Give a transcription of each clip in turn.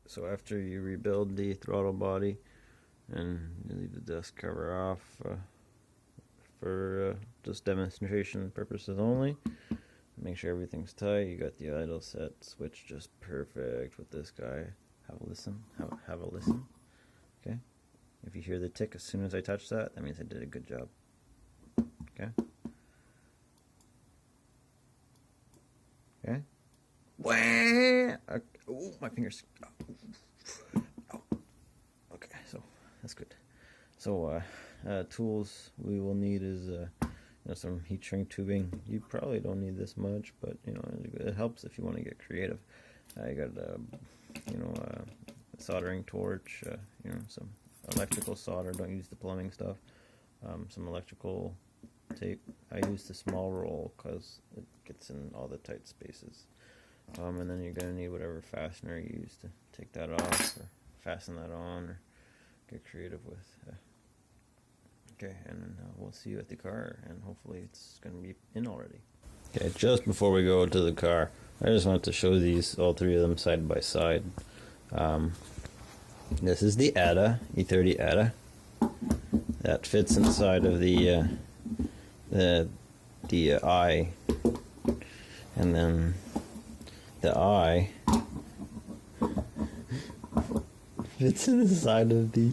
So after you rebuild the throttle body and you leave the dust cover off for just demonstration purposes only, make sure everything's tight. You got the idle set switch just perfect with this guy. Have a listen. Have a listen. Okay. If you hear the tick as soon as I touch that, that means I did a good job. Okay. Okay. Wah! Oh, my fingers. Oh. Okay, so that's good. So tools we will need is some heat shrink tubing. You probably don't need this much, but it helps if you want to get creative. I got a soldering torch. Some electrical solder. Don't use the plumbing stuff. Some electrical tape. I use the small roll because it gets in all the tight spaces. And then you're going to need whatever fastener you use to take that off or fasten that on or get creative with. Okay, and we'll see you at the car, and hopefully it's going to be in already. Okay, just before we go to the car, I just wanted to show these, all three of them side by side. This is the ATA, E30 ATA. That fits inside of the eye, and then the eye fits inside of the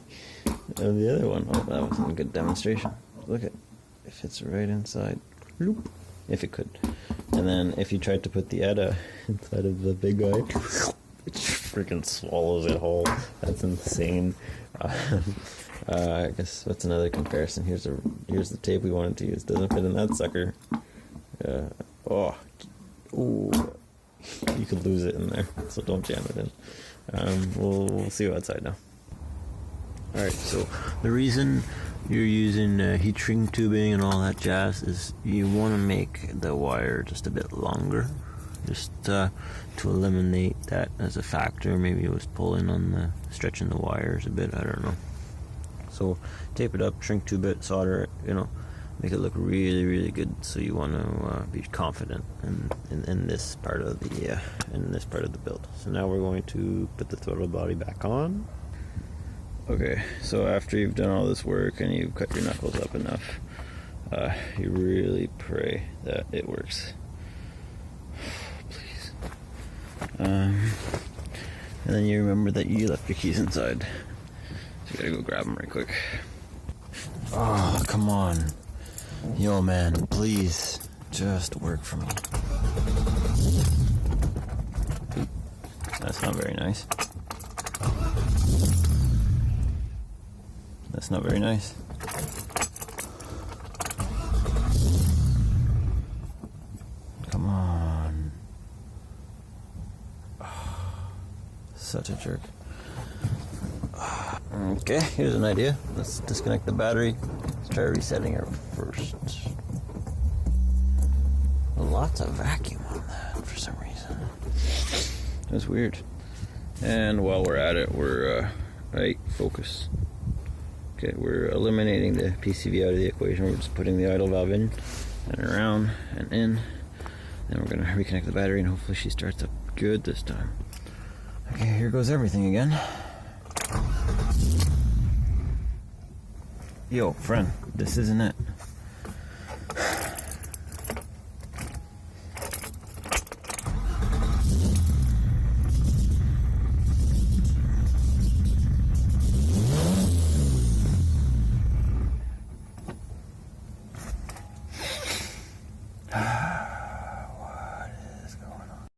other one. Oh, that wasn't a good demonstration. Look it fits right inside. Loop, if it could. And then if you tried to put the ATA inside of the big eye, it freaking swallows it whole. That's insane. I guess that's another comparison. Here's the tape we wanted to use. Doesn't fit in that sucker. Ooh, you could lose it in there, so don't jam it in. We'll see you outside now. Alright, so the reason you're using heat shrink tubing and all that jazz is you want to make the wire just a bit longer, just to eliminate that as a factor. Maybe it was pulling on the stretching the wires a bit, I don't know. So tape it up, shrink tube it, solder it, make it look really, really good. So you want to be confident in this part of the build. So now we're going to put the throttle body back on. Okay, so after you've done all this work and you've cut your knuckles up enough, you really pray that it works. Please. And then you remember that you left your keys inside. So you gotta go grab them right quick. Oh, come on. Yo, man, please, just work for me. That's not very nice. That's not very nice. Come on. Such a jerk. Okay, here's an idea. Let's disconnect the battery. Let's try resetting her first. Lots of vacuum on that for some reason. That's weird. And while we're at it, we're right, focus. Okay, we're eliminating the PCV out of the equation. We're just putting the idle valve in and around and in. Then we're gonna reconnect the battery and hopefully she starts up good this time. Okay, here goes everything again. Yo, friend, this isn't it.